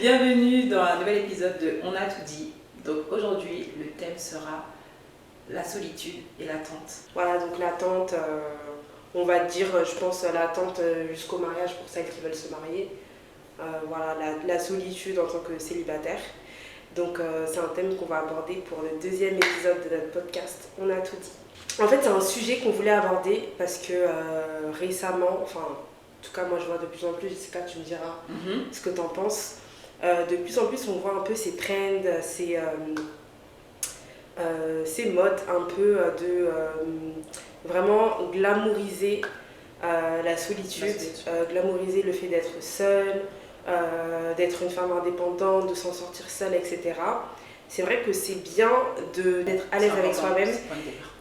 Bienvenue dans un nouvel épisode de On a tout dit. Donc aujourd'hui, le thème sera la solitude et l'attente. Voilà, donc l'attente, on va dire, je pense, l'attente jusqu'au mariage pour celles qui veulent se marier. Voilà, la solitude en tant que célibataire. Donc c'est un thème qu'on va aborder pour le deuxième épisode de notre podcast On a tout dit. En fait, c'est un sujet qu'on voulait aborder parce que récemment, enfin, en tout cas, moi je vois de plus en plus, Jessica, tu me diras ce que tu en penses. De plus en plus, on voit un peu ces trends, ces modes un peu de vraiment glamouriser la solitude, glamouriser le fait d'être seule, d'être une femme indépendante, de s'en sortir seule, etc. C'est vrai que c'est bien d'être à l'aise avec soi-même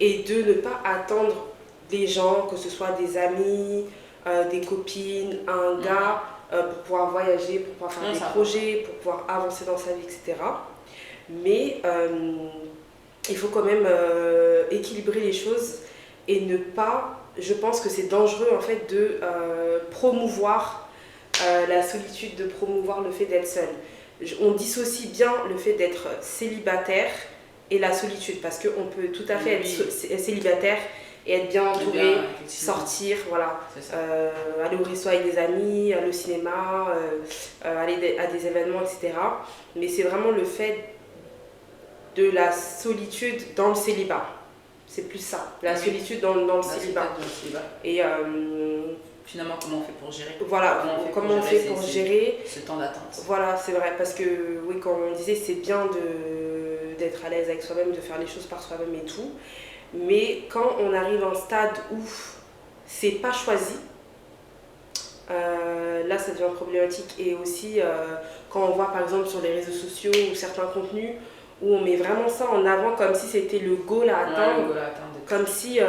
et de ne pas attendre des gens, que ce soit des amis, des copines, un gars, pour pouvoir voyager, pour pouvoir faire des projets, pour pouvoir avancer dans sa vie, etc. Mais il faut quand même équilibrer les choses et ne pas, je pense que c'est dangereux en fait de promouvoir la solitude, de promouvoir le fait d'être seule. On dissocie bien le fait d'être célibataire et la solitude, parce qu'on peut tout à fait être célibataire et être bien entouré, sortir, voilà, aller au resto avec des amis, aller au cinéma, aller à des événements, etc. Mais c'est vraiment le fait de la solitude dans le célibat. C'est plus ça, la solitude dans le célibat. Et finalement, comment on fait pour gérer? Voilà, comment on fait pour gérer ce temps d'attente. Voilà, c'est vrai, parce que oui, comme on disait, c'est bien d'être à l'aise avec soi-même, de faire les choses par soi-même et tout. Mais quand on arrive à un stade où c'est pas choisi, là ça devient problématique. Et aussi quand on voit par exemple sur les réseaux sociaux ou certains contenus où on met vraiment ça en avant comme si c'était le goal à atteindre, comme si il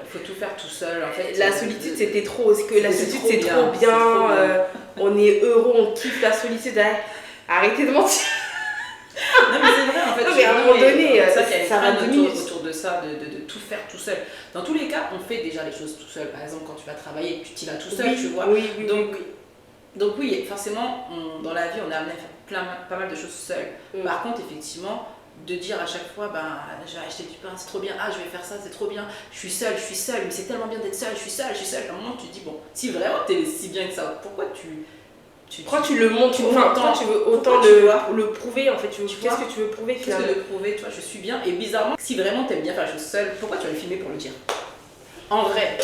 faut tout faire tout seul en fait. La solitude c'était trop, parce que la solitude c'est trop bien, on est heureux, on kiffe la solitude. Arrêtez de mentir. Non mais c'est vrai en fait. Non mais à un moment donné, ça va autour de ça, de tout faire tout seul. Dans tous les cas, on fait déjà les choses tout seul. Par exemple, quand tu vas travailler, tu t'y vas tout seul, tu vois. Donc oui, forcément, dans la vie, on est amené à faire pas mal de choses seul. Par contre, effectivement, de dire à chaque fois, je vais acheter du pain, c'est trop bien, je vais faire ça, c'est trop bien, je suis seule, mais c'est tellement bien d'être seule, je suis seule. À un moment, tu te dis, bon, si vraiment t'es si bien que ça, pourquoi tu le montres, pourquoi tu veux autant le prouver en fait, qu'est-ce que tu veux prouver finalement? Qu'est-ce que de prouver, tu vois, je suis bien, et bizarrement, si vraiment t'aimes bien faire les choses seule, pourquoi tu vas le filmer pour le dire? En vrai,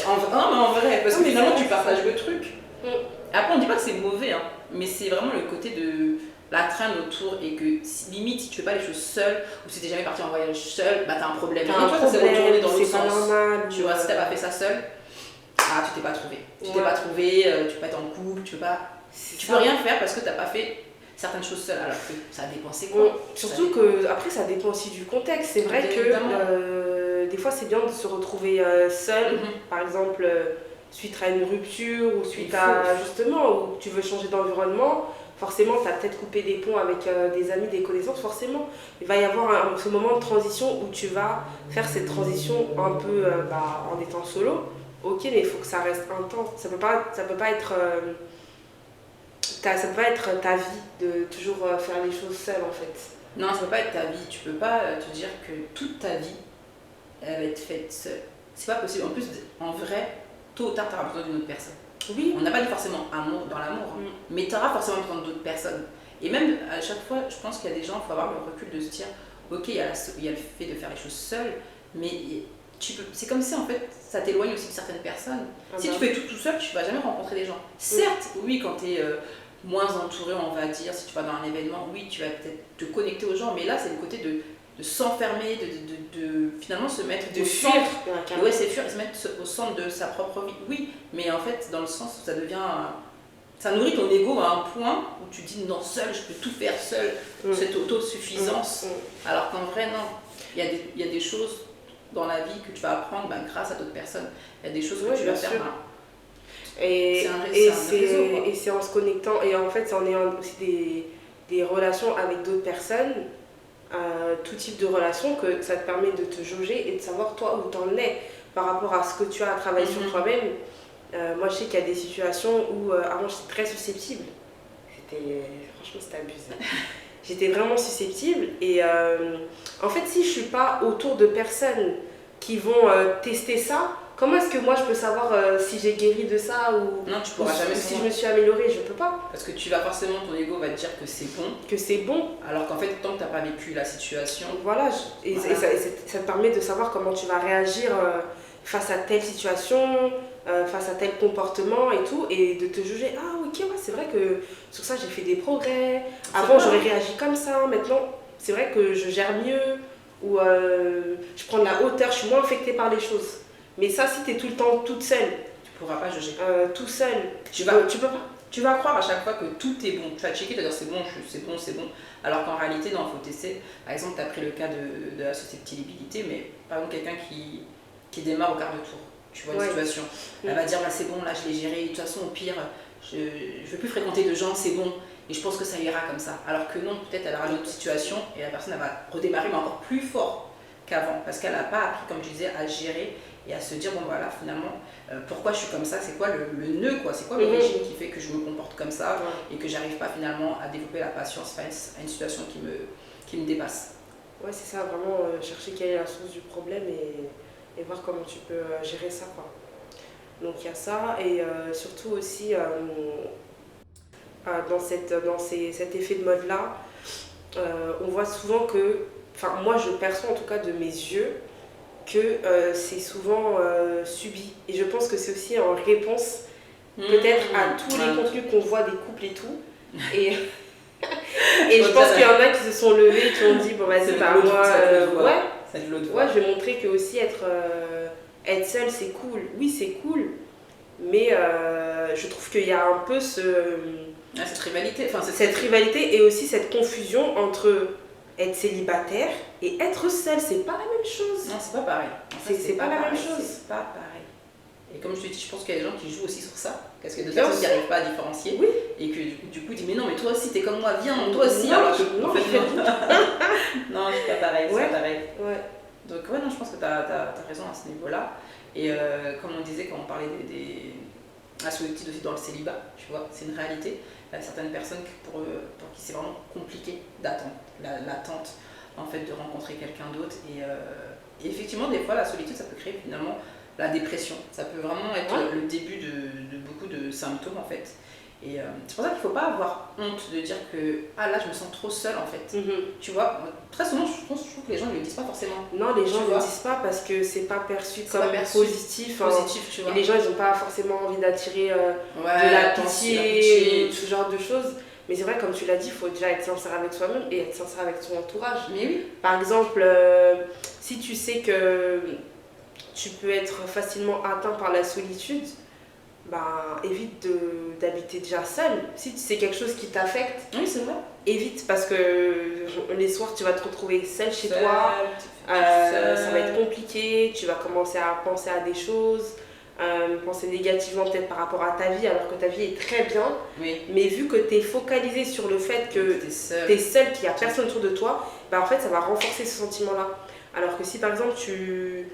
parce que finalement tu partages le truc. Après on dit pas que c'est mauvais, mais c'est vraiment le côté de la traîne autour, et que limite si tu fais pas les choses seule, ou si t'es jamais parti en voyage seule, t'as un problème. T'as un problème, c'est pas normal. Tu vois, si t'as pas fait ça seule, tu t'es pas trouvé. Tu t'es pas trouvé, tu peux pas être en couple, tu peux rien faire parce que t'as pas fait certaines choses seules, alors que ça dépend c'est quoi. Surtout que après ça dépend aussi du contexte. C'est vrai que des fois c'est bien de se retrouver seul, par exemple suite à une rupture ou suite à justement où tu veux changer d'environnement. Forcément, tu as peut-être coupé des ponts avec des amis, des connaissances, forcément. Il va y avoir ce moment de transition où tu vas faire cette transition un peu en étant solo. Ok, mais il faut que ça reste un temps. Ça peut pas être ta vie de toujours faire les choses seule en fait. Non, ça peut pas être ta vie. Tu peux pas te dire que toute ta vie elle va être faite seule. C'est pas possible. En plus, en vrai, tôt ou tard, tu auras besoin d'une autre personne. Oui. On n'a pas dit forcément amour dans l'amour, mais tu auras forcément besoin d'autres personnes. Et même à chaque fois, je pense qu'il y a des gens, il faut avoir le recul de se dire, ok, il y a le fait de faire les choses seul, mais c'est comme si en fait ça t'éloigne aussi de certaines personnes. Si tu fais tout seul, tu vas jamais rencontrer des gens. Certes, oui, quand tu es moins entouré, on va dire, si tu vas dans un événement, oui, tu vas peut-être te connecter aux gens, mais là c'est le côté de s'enfermer, de finalement se mettre au centre. C'est fuir, se mettre au centre de sa propre vie. Oui, mais en fait, dans le sens où ça nourrit ton ego à un point où tu dis non, seul, je peux tout faire seul, cette autosuffisance. Alors qu'en vrai, non. Il y a des choses dans la vie que tu vas apprendre grâce à d'autres personnes. Il y a des choses que tu vas faire. Et c'est en se connectant, et en fait, c'est en ayant aussi des relations avec d'autres personnes. Tout type de relation, que ça te permet de te jauger et de savoir toi où t'en es par rapport à ce que tu as à travailler sur toi-même. Moi je sais qu'il y a des situations où avant j'étais très susceptible, c'était abusé. J'étais vraiment susceptible et en fait si je suis pas autour de personnes qui vont tester ça, comment est-ce que moi je peux savoir si j'ai guéri de ça ou, non, tu pourras jamais si je me suis améliorée, je peux pas. Parce que tu vas forcément, ton ego va te dire que c'est bon. Que c'est bon. Alors qu'en fait, tant que tu n'as pas vécu la situation. Voilà, et ça te permet de savoir comment tu vas réagir face à telle situation, face à tel comportement et tout, et de te juger, ah ok, ouais, c'est vrai que sur ça j'ai fait des progrès, avant j'aurais réagi comme ça, maintenant c'est vrai que je gère mieux, ou je prends de la hauteur, je suis moins affectée par les choses. Mais ça, si tu es tout le temps toute seule, tu pourras pas juger. Tout seul, tu peux pas. Tu vas croire à chaque fois que tout est bon. Tu vas checker, tu vas dire c'est bon, c'est bon. Alors qu'en réalité, non, il faut tester. Par exemple, tu as pris le cas de la susceptibilité, mais par exemple, quelqu'un qui démarre au quart de tour. Tu vois une situation. Elle va dire bah, c'est bon, là je l'ai géré, de toute façon, au pire, je ne veux plus fréquenter de gens, c'est bon. Et je pense que ça ira comme ça. Alors que non, peut-être elle aura une autre situation et la personne elle va redémarrer, mais encore plus fort qu'avant. Parce qu'elle n'a pas appris, comme je disais, à gérer et à se dire bon voilà, finalement, pourquoi je suis comme ça, c'est quoi le nœud, quoi, c'est quoi l'origine qui fait que je me comporte comme ça et que j'arrive pas finalement à développer la patience face à une situation qui me dépasse. Ouais, c'est ça, vraiment chercher quelle est la source du problème et voir comment tu peux gérer ça, quoi. Donc il y a ça, et surtout aussi dans cet effet de mode là, on voit souvent que, enfin moi je perçois en tout cas de mes yeux que c'est souvent subi, et je pense que c'est aussi en réponse peut-être à tous les contenus qu'on voit des couples et tout, et je pense qu'il y en a qui se sont levés, qui ont dit bon vas-y bah moi je vais montrer que aussi être seule c'est cool, oui c'est cool, mais je trouve qu'il y a un peu cette rivalité, cette rivalité et aussi cette confusion entre être célibataire et être seule, c'est pas la même chose. Non, c'est pas pareil. C'est pas la même chose. C'est pas pareil. Et comme je te dis, je pense qu'il y a des gens qui jouent aussi sur ça, parce qu'il y a des personnes qui n'arrivent pas à différencier, et que du coup ils disent mais non mais toi aussi t'es comme moi, viens, toi aussi. Non, alors non, en fait, non, c'est pas pareil, c'est pas pareil. Ouais. Donc ouais, non, je pense que t'as raison à ce niveau-là. Et comme on disait quand on parlait la solitude aussi dans le célibat, tu vois, c'est une réalité. Il y a certaines personnes pour qui c'est vraiment compliqué d'attendre, l'attente en fait de rencontrer quelqu'un d'autre. Et effectivement, des fois, la solitude, ça peut créer finalement la dépression. Ça peut vraiment être le début de beaucoup de symptômes en fait. Et c'est pour ça qu'il ne faut pas avoir honte de dire que ah là je me sens trop seule en fait. Tu vois, très souvent je trouve que les gens ne le disent pas forcément. Non, les gens ne le disent pas parce que c'est pas perçu comme positif. Tu vois. Et les gens ils n'ont pas forcément envie d'attirer de la pitié, ce genre de choses. Mais c'est vrai, comme tu l'as dit, il faut déjà être sincère avec soi-même et être sincère avec son entourage. Mais oui. Par exemple, si tu sais que tu peux être facilement atteint par la solitude, bah, évite d'habiter déjà seul. Si c'est quelque chose qui t'affecte, oui, c'est vrai. Évite, parce que les soirs tu vas te retrouver seul chez toi, ça va être compliqué, tu vas commencer à penser à des choses, penser négativement peut-être par rapport à ta vie alors que ta vie est très bien, mais vu que tu es focalisé sur le fait que tu es seul, qu'il n'y a personne autour de toi, bah en fait ça va renforcer ce sentiment-là. Alors que si par exemple tu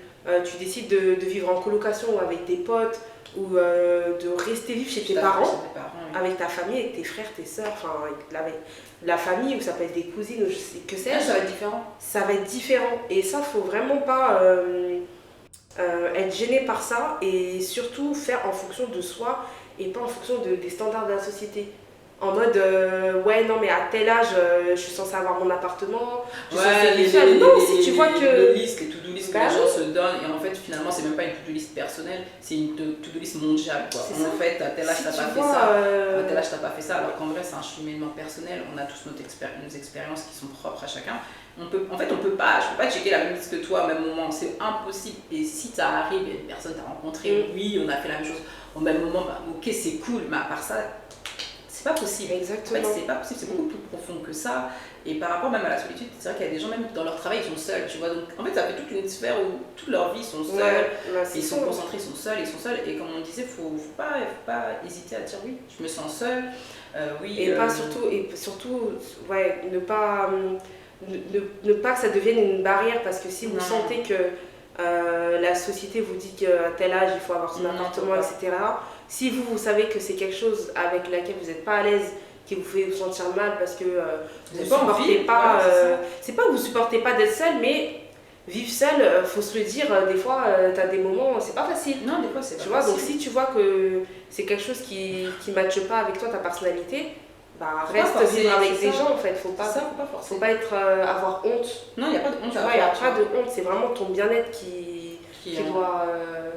décides de vivre en colocation ou avec tes potes, ou de rester vivre chez tes parents, avec ta famille, avec tes frères, tes soeurs, enfin avec la famille, ou ça peut être des cousines, ou je sais que c'est. Ça va être différent. Ça va être différent. Et ça, faut vraiment pas être gêné par ça, et surtout faire en fonction de soi et pas en fonction des standards de la société. En mode, ouais, non, mais à tel âge, je suis censée avoir mon appartement. Non, si tu vois que. Les to-do list que les gens se donnent, et en fait, finalement, c'est même pas une to-do list personnelle, c'est une to-do list mondiale. Quoi. En fait, à tel âge, t'as pas fait ça. À tel âge, t'as pas fait ça. Alors qu'en vrai, c'est un cheminement personnel. On a tous nos expériences qui sont propres à chacun. Je peux pas checker la même liste que toi au même moment. C'est impossible. Et si ça arrive, il y a une personne que t'as rencontrée, oui, on a fait la même chose au même moment, bah, ok, c'est cool, mais à part ça. C'est pas possible. Exactement. En fait, c'est pas possible, c'est beaucoup plus profond que ça. Et par rapport même à la solitude, c'est vrai qu'il y a des gens même dans leur travail, ils sont seuls, tu vois. Donc en fait, ça fait toute une sphère où toute leur vie, ils sont seuls, ils sont concentrés, ils sont seuls. Et comme on disait, faut pas hésiter à dire oui, je me sens seul. Oui. Et surtout, ouais, ne pas que ça devienne une barrière, parce que si vous sentez que la société vous dit qu'à tel âge il faut avoir son appartement, etc. Si vous savez que c'est quelque chose avec laquelle vous n'êtes pas à l'aise, qui vous fait vous sentir mal parce que vous pas supportez envie, pas. voilà, C'est pas que vous supportez pas d'être seul, mais vivre seul, faut se le dire, des fois, t'as des moments, c'est pas facile. Non, des fois, c'est pas Tu vois, facile. donc si tu vois que c'est quelque chose qui ne matche pas avec toi, ta personnalité, bah Faut reste pas forcer, vivre avec c'est des ça. gens en fait. Faut pas, C'est ça, faut pas forcer. faut pas être, avoir honte. Non, il n'y a pas de honte Tu à vois, il n'y a avoir, pas de honte, c'est vraiment ton bien-être qui doit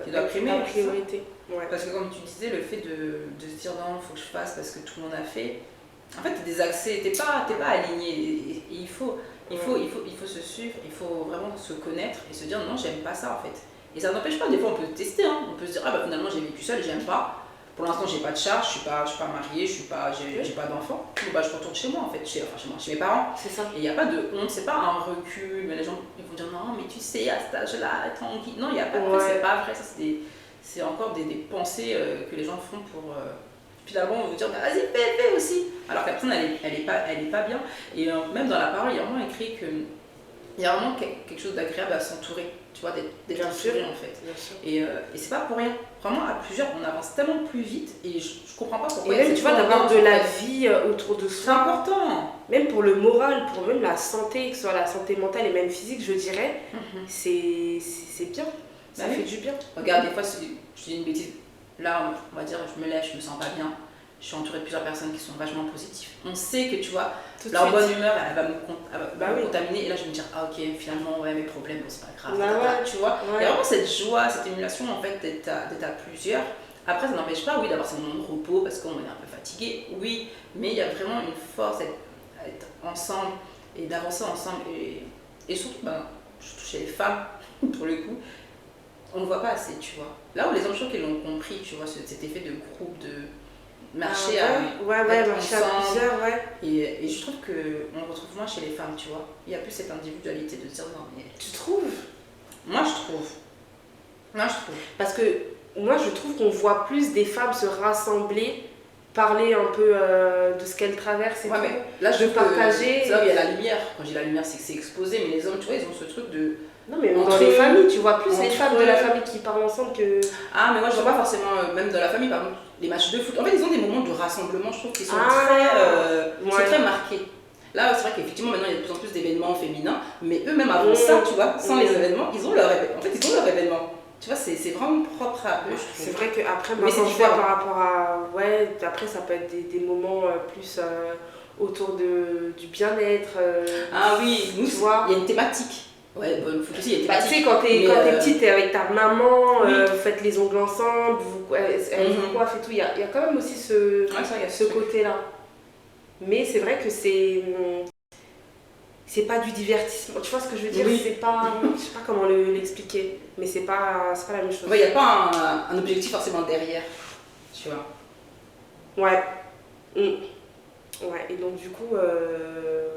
doit être primer, ta c'est ça. priorité. Ouais. Parce que comme tu disais, le fait de se dire non, il faut que je fasse parce que tout le monde a fait, en fait, t'es désaxé, t'es pas aligné. Et il faut se suivre, il faut vraiment se connaître et se dire non, j'aime pas ça en fait. Et ça n'empêche pas, des fois on peut tester, hein. On peut se dire ah bah finalement j'ai vécu seul et j'aime pas. Pour l'instant j'ai pas de charge, je suis pas mariée, j'ai pas d'enfant. Bon bah je retourne chez moi en fait, chez mes parents. C'est ça. Et il n'y a pas de honte, c'est pas un recul, mais les gens ils vont dire non mais tu sais à cet âge-là, tranquille. Non, il n'y a pas de c'est pas vrai, ça c'est encore des pensées que les gens font pour finalement on va vous dire bah, vas-y fais aussi. Alors que la personne elle est pas bien. Et même dans la parole il y a vraiment écrit que il y a vraiment quelque chose d'agréable à s'entourer, tu vois, d'être entouré en fait. Et c'est pas pour rien. Vraiment, à plusieurs, on avance tellement plus vite et je comprends pas pourquoi. Et même, tu vois, d'avoir de la vie autour de soi. C'est important. Même pour le moral, pour même la santé, que ce soit la santé mentale et même physique, je dirais, c'est bien. Ça fait du bien. Regarde, des fois, je dis une bêtise. Là, on va dire, je me lève, je me sens pas bien. Je suis entourée de plusieurs personnes qui sont vachement positives. On sait que tu vois, leur bonne humeur, elle va me contaminer. Et là, je vais me dire, ah ok, finalement, ouais, mes problèmes, bon, c'est pas grave. Tu vois, il y a vraiment cette joie, cette émulation en fait d'être à plusieurs. Après, ça n'empêche pas, oui, d'avoir ces moments de repos parce qu'on est un peu fatigué, oui, mais il y a vraiment une force à être ensemble et d'avancer ensemble. Et surtout, surtout chez les femmes, pour le coup, on ne voit pas assez, tu vois. Là où les hommes, je trouve qu'ils l'ont compris, tu vois, cet effet de groupe, de marcher marcher à plusieurs, et je trouve qu'on retrouve moins chez les femmes, tu vois. Il y a plus cette individualité de dire non mais... Tu trouves? Moi je trouve. Parce que moi je trouve qu'on voit plus des femmes se rassembler, parler un peu de ce qu'elles traversent et tout. Mais là je partager. C'est là où il y a la lumière. Quand j'ai la lumière c'est que c'est exposé, mais les hommes tu vois ils ont ce truc de... Non mais dans les familles, tu vois plus les femmes de la famille qui parlent ensemble que... Ah mais moi je vois pas forcément, même dans la famille par exemple, les matchs de foot. En fait ils ont des moments de rassemblement, je trouve qu'ils sont très marqués. Là c'est vrai qu'effectivement maintenant il y a de plus en plus d'événements féminins, mais eux-mêmes avant ça, tu vois, sans les événements, ils ont leur événement. Tu vois, c'est vraiment propre à eux, je trouve. C'est vrai qu'après, moi, quand je vois par rapport à... Ouais, après, ça peut être des moments plus autour du bien-être. Ah oui, nous, tu vois. Il y a une thématique. Ouais, bon, il faut aussi, il y a une thématique. Tu sais, quand t'es petite, t'es avec ta maman, vous faites les ongles ensemble, elle vous coiffe et tout. Il y a quand même aussi ce côté-là. Mais c'est vrai que c'est pas du divertissement, tu vois ce que je veux dire? C'est pas, je sais pas comment l'expliquer, mais c'est pas la même chose. Il n'y a pas un objectif forcément derrière, tu vois. Ouais. Ouais, et donc du coup,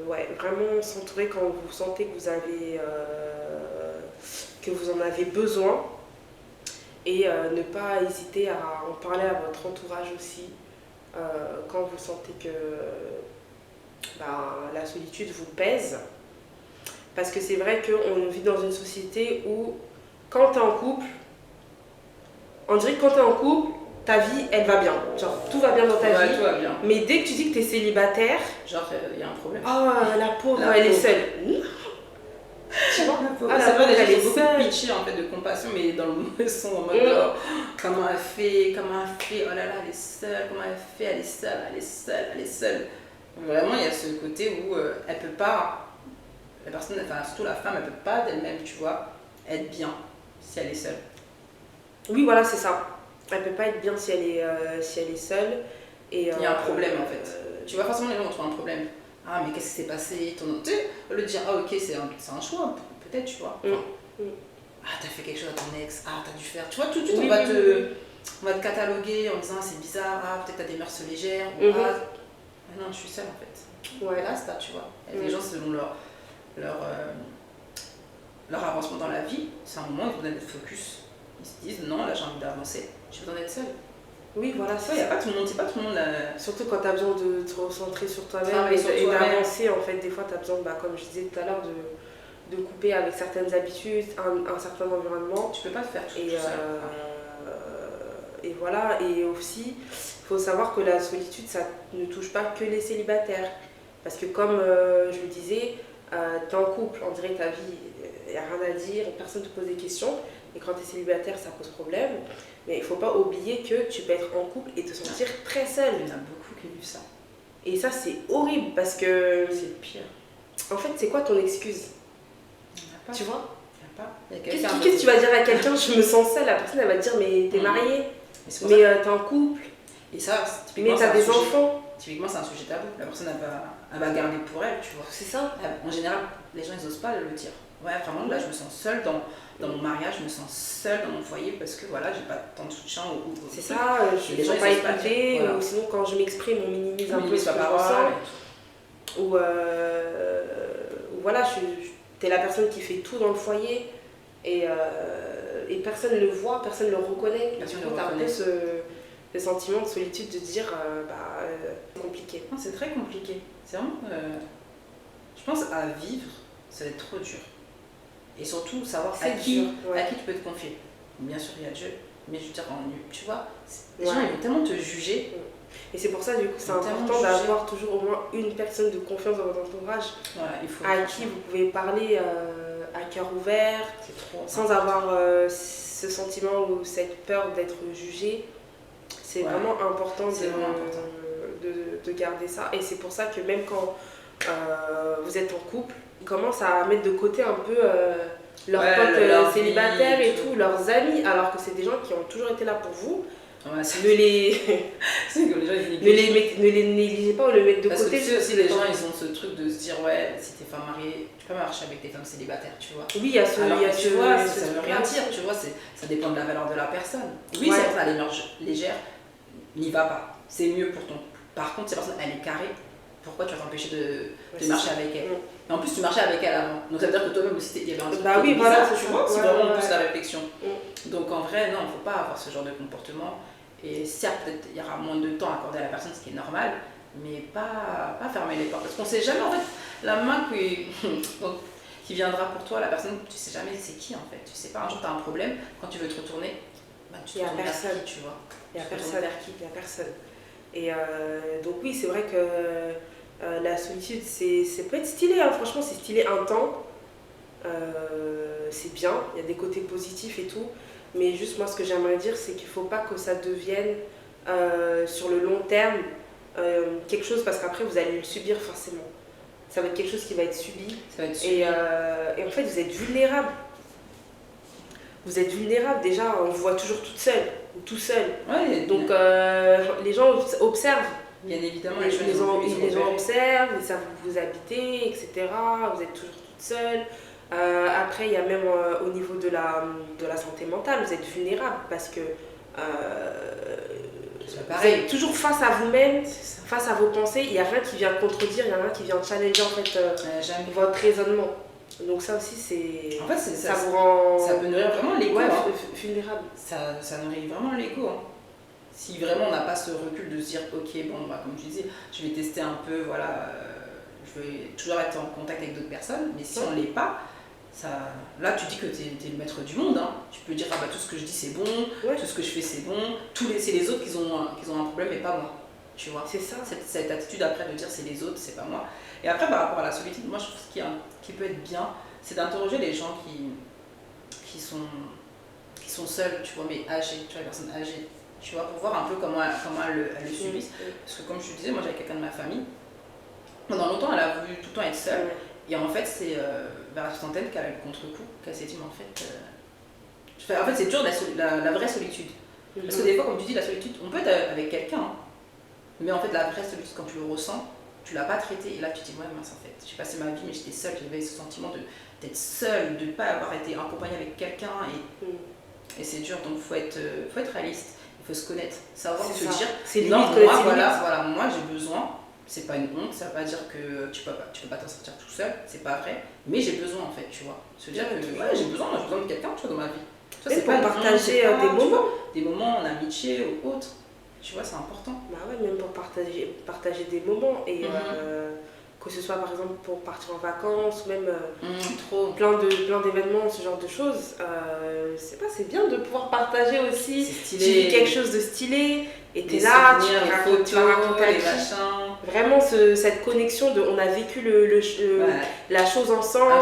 vraiment s'entourer quand vous sentez que vous en avez besoin et ne pas hésiter à en parler à votre entourage aussi quand vous sentez que la solitude vous pèse. Parce que c'est vrai qu'on vit dans une société où quand tu es en couple, on dirait que quand tu es en couple, ta vie, elle va bien. Genre, tout va bien dans ta vie. Tout va bien. Mais dès que tu dis que tu es célibataire... Genre, il y a un problème. Oh, la pauvre, elle est seule. Tu vois, c'est vrai, elle est beaucoup de pitié, en fait, de compassion, mais dans le mauvais son, en mode comment elle fait, oh là là, elle est seule, comment elle fait, elle est seule. Vraiment, il y a ce côté où elle peut pas, la personne, enfin surtout la femme, elle peut pas d'elle-même, tu vois, être bien si elle est seule. Oui, voilà, c'est ça. Elle peut pas être bien si elle est seule. Et, il y a un problème en fait. Tu vois, forcément les gens vont trouver un problème. Ah, mais qu'est-ce qui s'est passé? Tu sais, le dire, ah ok, c'est un choix, peut-être, tu vois. Enfin, ah, t'as fait quelque chose à ton ex, ah, t'as dû faire. Tu vois, tout de suite, on va te cataloguer en disant, c'est bizarre, ah, peut-être t'as des mœurs légères, ou ah, non, je suis seule en fait. Ouais. Là, c'est ça, tu vois. Et les gens, selon leur avancement dans la vie, c'est un moment où ils doivent être focus. Ils se disent, non, là, j'ai envie d'avancer, j'ai besoin d'être seule. Oui, voilà, ça. Il n'y a pas tout le monde, c'est pas tout le monde. Surtout quand tu as besoin de te recentrer sur toi-même et d'avancer, en fait, des fois, tu as besoin, comme je disais tout à l'heure, de couper avec certaines habitudes, un certain environnement. Tu peux pas te faire tout et voilà, et aussi, il faut savoir que la solitude, ça ne touche pas que les célibataires. Parce que comme je le disais, t'es en couple, on dirait que ta vie, il n'y a rien à dire, personne ne te pose des questions. Et quand tu es célibataire, ça pose problème. Mais il ne faut pas oublier que tu peux être en couple et te sentir très seule. Il y en a beaucoup qui vivent ça. Et ça, c'est horrible parce que... C'est le pire. En fait, c'est quoi ton excuse? Il n'y en a pas. Tu vois? Il n'y a pas. Qu'est-ce que tu vas dire à quelqu'un? Je me sens seule. La personne, elle va te dire, mais t'es mariée, mais t'es en couple, et ça, mais t'as des enfants. Typiquement, c'est un sujet tabou. La personne, elle va garder pour elle, tu vois. C'est ça. En général, les gens, ils n'osent pas le dire. Ouais, vraiment, là, je me sens seule dans mon mariage, je me sens seule dans mon foyer parce que voilà, j'ai pas tant de soutien. C'est ça, je ne suis pas écoutée, ou sinon, quand je m'exprime, on minimise un peu ce que je ressens. Ou voilà, t'es la personne qui fait tout dans le foyer et personne ne le voit, personne ne le reconnaît. Du coup, t'as un peu ce sentiment de solitude de dire c'est compliqué. Non, c'est très compliqué. C'est vraiment. Je pense à vivre, ça va être trop dur. Et surtout, savoir à qui tu peux te confier. Bien sûr, il y a Dieu, mais je veux dire, tu vois, les gens ils vont tellement te juger. Et c'est pour ça, du coup, c'est important d'avoir toujours au moins une personne de confiance dans votre entourage à qui vous pouvez parler à cœur ouvert, sans avoir ce sentiment ou cette peur d'être jugé. C'est vraiment important de garder ça. Et c'est pour ça que même quand vous êtes en couple, ils commencent à mettre de côté un peu leurs potes célibataires et tout, leurs amis, alors que c'est des gens qui ont toujours été là pour vous. Ouais, ne les négligez pas ou le mettre de parce côté. Parce que aussi les gens ils ont ce truc de se dire ouais, si t'es femme mariée, tu peux marcher avec des femmes célibataires, tu vois. Oui, il y a ce. Alors tu vois, ça veut rien dire, tu vois, ça dépend de la valeur de la personne. Oui, c'est vrai, elle est légère, n'y va pas, c'est mieux pour ton. Par contre, cette personne elle est carrée, pourquoi tu vas t'empêcher de marcher avec elle? Et en plus, tu marchais avec elle avant, donc ça veut dire que toi-même aussi il y avait un truc. Bah oui, voilà, tu vois, c'est vraiment plus la réflexion. Donc en vrai, non, il ne faut pas avoir ce genre de comportement. Et certes, peut-être il y aura moins de temps accordé à la personne, ce qui est normal, mais pas fermer les portes. Parce qu'on ne sait jamais, en fait, la main qui viendra pour toi, la personne, tu ne sais jamais c'est qui, en fait. Tu ne sais pas, un jour tu as un problème, quand tu veux te retourner, tu te retournes vers qui, tu vois. Il n'y a personne vers qui, il n'y a personne. Et donc oui, c'est vrai que la solitude, ça peut être stylé, hein. Franchement, c'est stylé un temps. C'est bien, il y a des côtés positifs et tout. Mais juste moi ce que j'aimerais dire c'est qu'il ne faut pas que ça devienne sur le long terme quelque chose, parce qu'après vous allez le subir forcément. Ça va être quelque chose qui va être subi. Et en fait vous êtes vulnérable. Vous êtes vulnérable, déjà on vous voit toujours toute seule ou tout seul. Ouais, donc les gens observent. Bien évidemment, les gens observent, ils savent où vous habitez, etc. Vous êtes toujours toute seule. Après, il y a même au niveau de la santé mentale, vous êtes vulnérable parce que vous êtes toujours face à vous-même, face à vos pensées. Il n'y a rien qui vient contredire, il n'y a rien qui vient challenger en fait, votre raisonnement. Donc ça aussi, c'est... En fait, ça vous rend... Ça peut nourrir vraiment l'ego. Vulnérable. Ça nourrit vraiment l'ego. Hein. Si vraiment on n'a pas ce recul de se dire, ok, bon, bah, comme tu disais, je vais tester un peu, voilà, je vais toujours être en contact avec d'autres personnes, mais si on ne l'est pas, là tu dis que tu es le maître du monde, hein. Tu peux dire ah bah tout ce que je dis c'est bon, tout ce que je fais c'est bon, c'est les autres qui ont un problème et pas moi, tu vois. C'est ça. Cette attitude après de dire c'est les autres, c'est pas moi. Et après par rapport à la solitude, moi je trouve ce qui peut être bien, c'est d'interroger les gens qui sont seuls, tu vois, mais âgés, tu vois, les personnes âgées, tu vois, pour voir un peu comment elles le subissent. Parce que comme je te disais, moi j'avais quelqu'un de ma famille, pendant longtemps elle a voulu tout le temps être seule. Et en fait, c'est vers la soixantaine qu'elle a eu le contre-coup, qu'elle s'est dit, mais en fait, c'est dur la vraie solitude. Parce que des fois, comme tu dis, la solitude, on peut être avec quelqu'un, hein, mais en fait, la vraie solitude, quand tu le ressens, tu l'as pas traité, et là, tu te dis, ouais, mince, en fait, j'ai passé ma vie, mais j'étais seule, j'avais ce sentiment d'être seule, de ne pas avoir été accompagnée avec quelqu'un, et c'est dur, donc il faut être réaliste, il faut se connaître, savoir se dire, non, moi, j'ai besoin. C'est pas une honte, ça veut pas dire que tu peux pas t'en sortir tout seul, c'est pas vrai, mais j'ai besoin en fait, tu vois. Se dire que j'ai besoin de quelqu'un, tu vois, dans ma vie. C'est pour partager des moments. Des moments en amitié ou autre, tu vois, c'est important. Bah ouais, même pour partager des moments et que ce soit par exemple pour partir en vacances ou même trop. plein d'événements, ce genre de choses. C'est bien de pouvoir partager aussi. Tu vis quelque chose de stylé et t'es là, tu vas raconter les machins. Vraiment cette connexion de on a vécu la chose ensemble,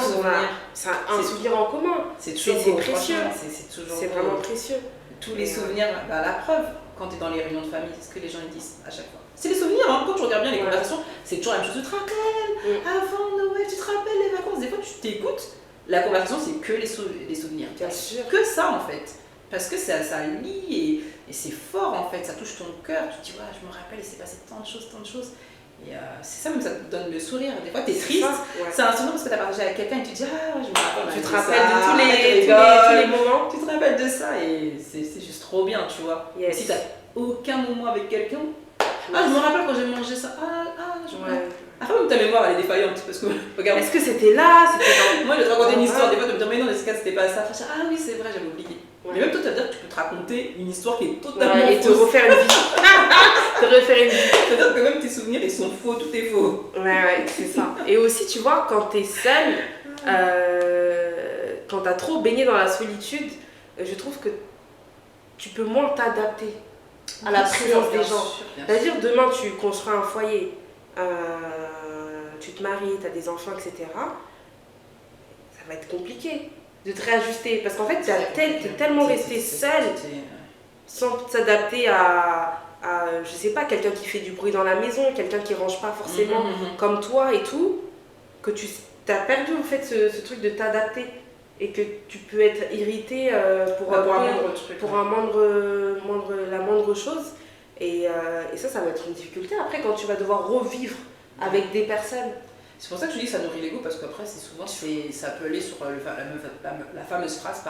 c'est un souvenir en commun. C'est précieux. C'est vraiment précieux. Tous les souvenirs, la preuve, quand tu es dans les réunions de famille, c'est ce que les gens ils disent à chaque fois. C'est les souvenirs, hein. Quand tu regardes bien les conversations, c'est toujours la même chose. Tu te rappelles, avant Noël, tu te rappelles les vacances. Des fois, tu t'écoutes, la conversation, c'est que les souvenirs. Bien sûr. Que ça, en fait. Parce que ça lie et c'est fort, en fait. Ça touche ton cœur. Tu te dis, je me rappelle, il s'est passé tant de choses. Et c'est ça, même ça te donne le sourire. Des fois, tu es triste. C'est un souvenir parce que tu as partagé avec quelqu'un et tu te dis, je me rappelle. Tu te rappelles de tous les moments. Tu te rappelles de ça et c'est juste trop bien, tu vois. Yes. Si tu n'as aucun moment avec quelqu'un, je me rappelle quand j'ai mangé ça. Je me rappelle. Après, même ta mémoire, elle est défaillante. Parce que, regarde. Est-ce que c'était là? Moi, je vais te raconter une histoire. Des fois, tu me dis, mais non, dans ce cas, c'était pas ça. Oui, c'est vrai, j'avais oublié. Mais même toi, tu vas dire que tu peux te raconter une histoire qui est totalement et te refaire une vie. C'est-à-dire que même tes souvenirs, ils sont faux, tout est faux. Ouais, c'est ça. Et aussi, tu vois, quand t'es seule, quand t'as trop baigné dans la solitude, je trouve que tu peux moins t'adapter à la présence des gens. C'est-à-dire, demain, tu construis un foyer, tu te maries, t'as des enfants, etc. Ça va être compliqué de te réajuster. Parce qu'en fait, t'es tellement resté seule sans t'adapter à je sais pas, quelqu'un qui fait du bruit dans la maison, quelqu'un qui range pas forcément comme toi et tout, que tu as perdu en fait ce truc de t'adapter et que tu peux être irrité pour la moindre chose et ça va être une difficulté après quand tu vas devoir revivre avec des personnes. C'est pour ça que je dis que ça nourrit l'ego parce qu'après ça peut aller sur la fameuse phrase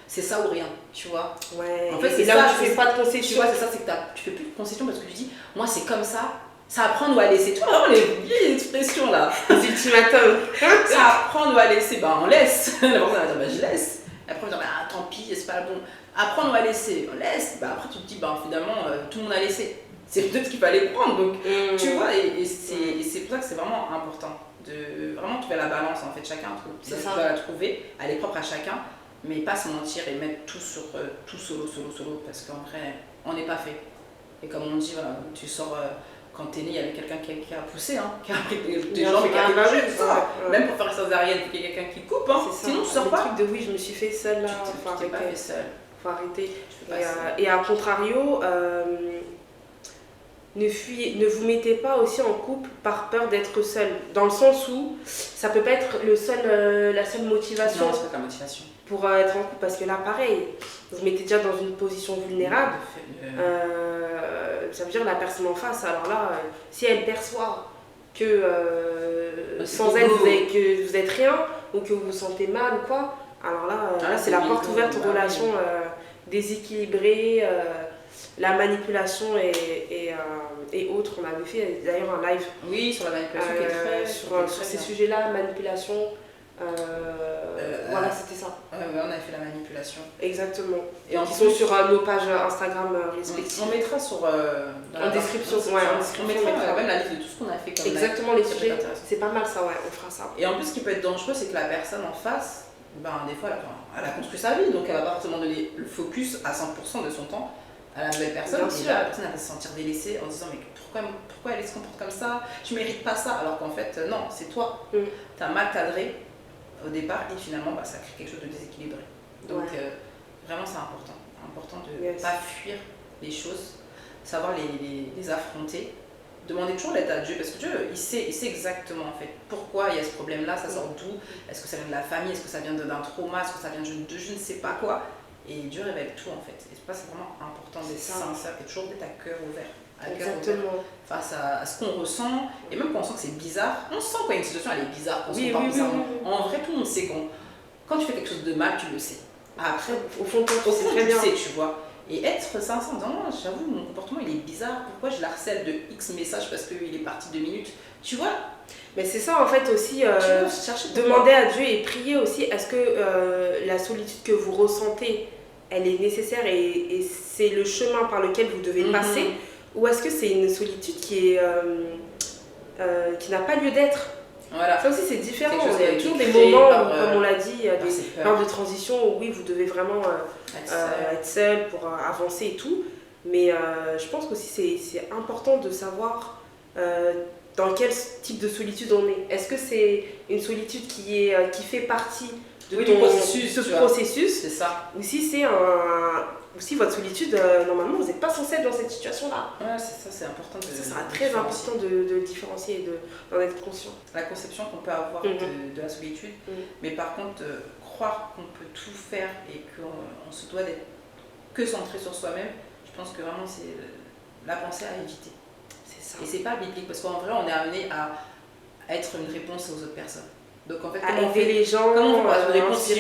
c'est ça ou rien, tu vois. Ouais. En fait, c'est là où tu fais pas de concession. Tu vois, c'est ça, c'est que tu fais plus de concession parce que tu dis moi c'est comme ça à prendre ou à laisser. Tu vois vraiment les vieilles expressions là. Les ultimatums. Ça à prendre ou à laisser, on laisse. La personne va dire je laisse. Après on va dire tant pis, c'est pas bon. À prendre ou à laisser, on laisse. Après tu te dis finalement tout le monde a laissé. C'est peut-être ce qu'il fallait prendre donc tu vois et c'est pour ça que c'est vraiment important de vraiment trouver la balance en fait, chacun doit la trouver, elle est propre à chacun, mais pas se mentir et mettre tout sur tout solo parce qu'en vrai on n'est pas fait et comme on dit tu sors quand t'es né il y avait quelqu'un qui a poussé qui a pris des jambes et qui a fait ça même pour faire les césariennes il y a quelqu'un qui coupe sinon tu sors pas. Le truc de je me suis fait seule là, tu t'es pas fait seule, faut arrêter et à contrario ne vous mettez pas aussi en couple par peur d'être seul, dans le sens où ça peut pas être la seule motivation, non, c'est pas la motivation pour être en couple, parce que là pareil, vous mettez déjà dans une position vulnérable, ça veut dire la personne en face, alors là, si elle perçoit que sans elle que vous êtes rien, ou que vous vous sentez mal ou quoi, alors là c'est la porte ouverte aux relations déséquilibrées, la manipulation et autres. On avait fait d'ailleurs un live sur la manipulation qui est sur ces sujets-là, manipulation. Voilà, c'était ça. On avait fait la manipulation. Exactement. Et qui sont sur nos pages Instagram respectives. On mettra en description. On mettra même la liste de tout ce qu'on a fait comme exactement, les sujets. C'est pas mal ça, on fera ça. Et en plus, ce qui peut être dangereux, c'est que la personne en face, des fois, elle a construit sa vie, donc elle va pas forcément donner le focus à 100% de son temps à la nouvelle personne. Et là, la personne va se sentir délaissée en disant mais pourquoi elle se comporte comme ça, je mérite pas ça, alors qu'en fait non, c'est toi, t'as mal cadré au départ et finalement ça crée quelque chose de déséquilibré. Donc vraiment c'est important de pas fuir les choses, savoir les affronter, demander toujours l'aide à Dieu parce que Dieu il sait exactement en fait pourquoi il y a ce problème là, ça sort d'où, est-ce que ça vient de la famille, est-ce que ça vient d'un trauma, est-ce que ça vient de je ne sais pas quoi. Et Dieu révèle tout en fait. Et c'est vraiment important d'être sincère et toujours d'être à cœur ouvert. Exactement. Face à ce qu'on ressent. Et même quand on sent que c'est bizarre, on sent quand une situation elle est bizarre, qu'on se comporte bizarrement. En vrai, tout le monde sait quand tu fais quelque chose de mal, tu le sais. Après, au fond, c'est très tu bien. sais, tu vois. Et être sincère en disant non, j'avoue, mon comportement il est bizarre, pourquoi je l'harcèle de X messages parce qu'il est parti 2 minutes, tu vois. Mais c'est ça en fait aussi, demander à Dieu et prier aussi, est-ce que la solitude que vous ressentez, elle est nécessaire et c'est le chemin par lequel vous devez passer, ou est-ce que c'est une solitude qui est qui n'a pas lieu d'être. Voilà. Ça aussi c'est différent, il y a toujours des créé moments par, où, comme on l'a dit, il y a des peurs. périodes de transition où oui, vous devez vraiment être seul pour avancer et tout. Mais je pense qu'aussi c'est important de savoir dans quel type de solitude on est. Est-ce que c'est une solitude qui fait partie de oui, ton processus, c'est ça. Ou si c'est si votre solitude, normalement vous n'êtes pas censé être dans cette situation-là. Ouais, c'est ça, c'est important de ça sera très important de le différencier et d'en être conscient. La conception qu'on peut avoir de la solitude, mais par contre, croire qu'on peut tout faire et qu'on se doit d'être que centré sur soi-même, je pense que vraiment c'est la pensée à éviter. C'est ça. Et c'est pas biblique, parce qu'en vrai, on est amené à être une réponse aux autres personnes. Donc en fait, à aider les gens, comment on peut répondre si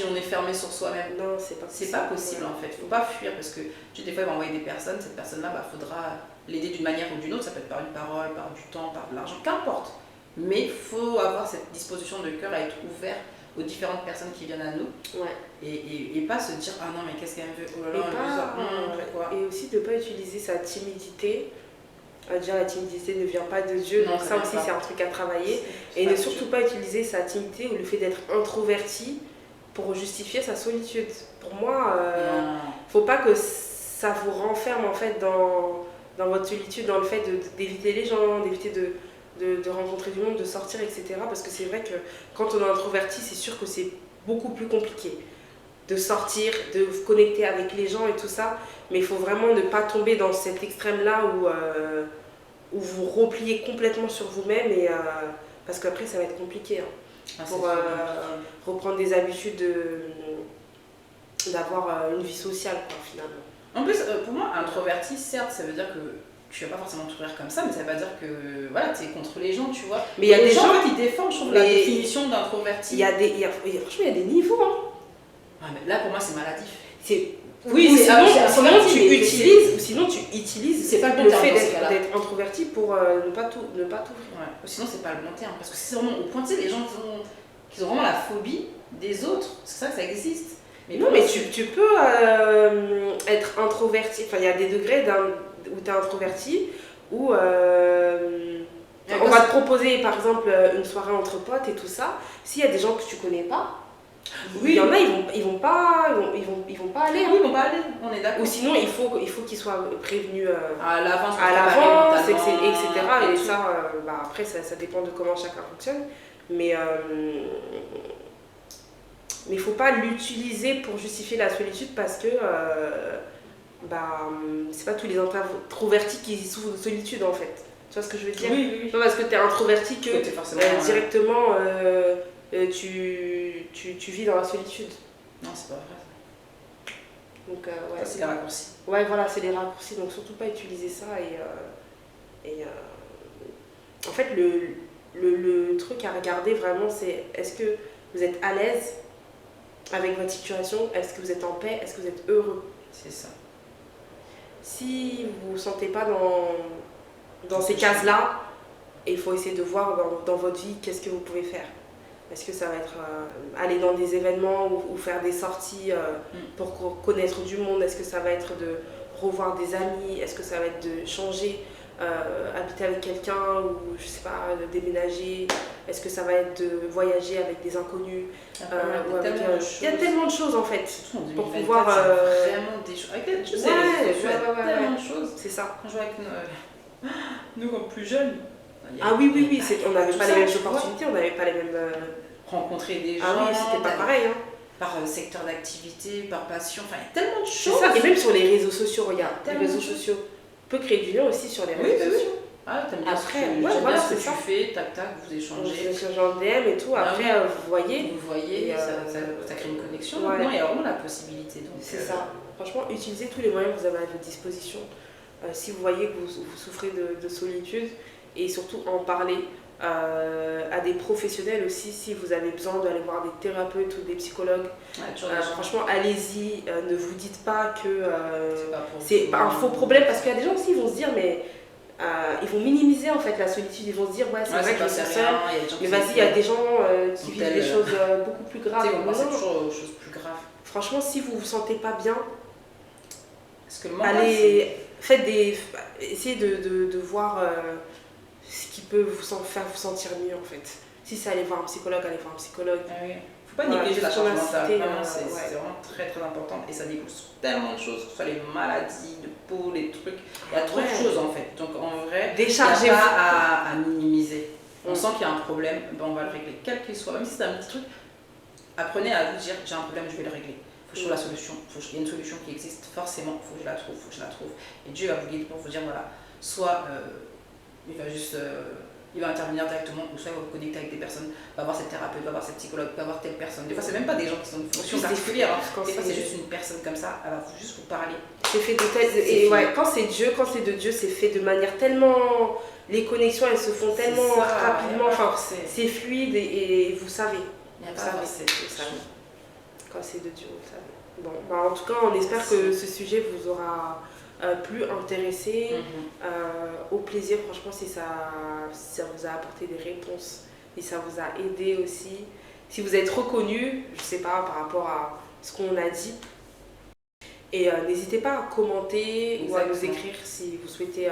on est fermé sur soi-même? Non, c'est pas possible en fait. Faut pas fuir, parce que des fois il va envoyer des personnes, cette personne-là, faudra l'aider d'une manière ou d'une autre, ça peut être par une parole, par du temps, par de l'argent, qu'importe. Mais il faut avoir cette disposition de cœur à être ouvert aux différentes personnes qui viennent à nous. Ouais. Et pas se dire, ah non mais qu'est-ce qu'elle veut, oh là là, quoi. Et aussi de ne pas utiliser sa timidité. Déjà la timidité ne vient pas de Dieu, donc ça aussi c'est un truc à travailler. Et ne surtout pas utiliser sa timidité ou le fait d'être introverti pour justifier sa solitude. Pour moi, faut pas que ça vous renferme en fait dans votre solitude, dans le fait d'éviter les gens, d'éviter de rencontrer du monde, de sortir, etc. Parce que c'est vrai que quand on est introverti, c'est sûr que c'est beaucoup plus compliqué de sortir, de vous connecter avec les gens et tout ça. Mais il faut vraiment ne pas tomber dans cet extrême-là où vous repliez complètement sur vous-même, parce qu'après ça va être compliqué pour reprendre des habitudes d'avoir une vie sociale finalement. En plus, pour moi, introverti, certes, ça veut dire que tu vas pas forcément t'ouvrir comme ça, mais ça veut pas dire que voilà, tu es contre les gens, tu vois. Mais il y a des gens qui défendent, je trouve, la définition d'introverti. Franchement, il y a des niveaux. Là, pour moi, c'est maladif. Sinon tu utilises c'est pas le bon terme, fait d'être introverti pour ne pas t'ouvrir. Ouais. Sinon c'est pas le bon terme, parce que c'est vraiment au point, tu sais, les gens qui ont vraiment la phobie des autres, c'est ça que ça existe. Mais non, mais tu peux être introverti, enfin il y a des degrés où tu es introverti, où on va te proposer par exemple une soirée entre potes et tout ça, s'il y a des gens que tu connais pas, il y en a, ils vont pas aller. Oui, ils vont pas aller, on est d'accord. Ou sinon, il faut qu'ils soient prévenus à l'avance, etc. Et ça, après, ça dépend de comment chacun fonctionne. Mais il faut pas l'utiliser pour justifier la solitude, parce que c'est pas tous les introvertis qui souffrent de solitude en fait. Tu vois ce que je veux dire? Oui. Pas parce que tu es introverti que directement tu vis dans la solitude. Non, c'est pas vrai. Donc, ça, c'est les raccourcis. Ouais, voilà, c'est les raccourcis. Donc, surtout pas utiliser ça. En fait, le truc à regarder vraiment, c'est est-ce que vous êtes à l'aise avec votre situation? Est-ce que vous êtes en paix? Est-ce que vous êtes heureux? C'est ça. Si vous ne vous sentez pas dans ces cases-là, il faut essayer de voir dans votre vie qu'est-ce que vous pouvez faire. Est-ce que ça va être aller dans des événements ou faire des sorties pour connaître du monde? Est-ce que ça va être de revoir des amis? Est-ce que ça va être de changer, habiter avec quelqu'un, ou je sais pas, de déménager? Est-ce que ça va être de voyager avec des inconnus? Il y a tellement de choses en fait pour pouvoir. Vraiment des choses. Avec les choses, tellement de choses. C'est ça. Quand je vois avec nous comme plus jeunes. Oui, on n'avait pas les mêmes opportunités, on n'avait pas les mêmes. Rencontrer des gens. Oui, c'était pas pareil. Par secteur d'activité, par passion, enfin il y a tellement de choses. C'est ça, et même sur les réseaux sociaux, regarde, les réseaux sociaux. On peut créer du lien aussi sur les réseaux sociaux. Ah, t'aimes bien après, ce que tu fais, tac, vous échangez. Vous échangez en DM et tout, après vous voyez. Vous voyez, ça crée une connexion. Donc, non, il y a vraiment la possibilité. C'est ça. Franchement, utilisez tous les moyens que vous avez à votre disposition. Si vous voyez que vous souffrez de solitude, et surtout en parler à des professionnels aussi, si vous avez besoin d'aller voir des thérapeutes ou des psychologues. Franchement, allez-y, ne vous dites pas que c'est un faux problème, parce qu'il y a des gens aussi, ils vont se dire, mais ils vont minimiser en fait la solitude, ils vont se dire, c'est vrai que je suis seule, mais vas-y, il y a des gens qui vivent des choses beaucoup plus graves. On pense toujours aux choses plus graves. Franchement, si vous vous sentez pas bien, allez, essayez de voir ce qui peut faire vous sentir mieux en fait. Si c'est aller voir un psychologue, allez voir un psychologue. Ah oui. Faut pas négliger la charge mentale, vraiment, c'est vraiment très très important et ça découle sur tellement de choses, que ce soit les maladies de peau, les trucs, il y a trop de choses en fait. Donc en vrai, il n'y a pas à minimiser. On sent qu'il y a un problème, ben on va le régler, quel qu'il soit, même si c'est un petit truc. Apprenez à vous dire j'ai un problème, je vais le régler. Il faut que je trouve la solution, il y a une solution qui existe forcément, il faut que je la trouve, il faut que je la trouve. Et Dieu va vous guider pour vous dire voilà, soit il va juste il va intervenir directement, ou soit il va vous connecter avec des personnes, va voir cette thérapeute, va voir cette psychologue, va voir telle personne. Des fois, c'est même pas des gens qui sont une fonction particulière, hein. Des fois, c'est juste une personne comme ça, elle va juste vous parler. C'est fait de telle. Et ouais, quand c'est de Dieu, c'est fait de manière tellement. Les connexions, elles se font tellement rapidement, enfin, c'est fluide et vous savez. Il n'y a pas vous savez. Quand c'est de Dieu, vous savez. Bon, bah, en tout cas, on espère que ce sujet vous aura plus intéressé. Au plaisir, franchement, si ça vous a apporté des réponses et ça vous a aidé aussi. Si vous êtes reconnu, je sais pas, par rapport à ce qu'on a dit. Et n'hésitez pas à commenter ou à nous écrire si vous souhaitez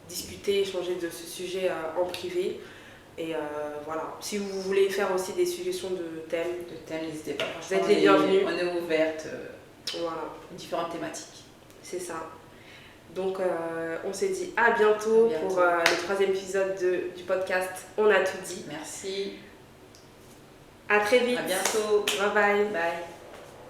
discuter, échanger de ce sujet en privé. Et voilà, si vous voulez faire aussi des suggestions de thèmes, n'hésitez pas. Vous êtes les bienvenus. On est ouverte voilà. Différentes thématiques. C'est ça. Donc on s'est dit à bientôt pour le 3e épisode du podcast On a tout dit. Merci. À très vite. À bientôt. Bye bye. Bye.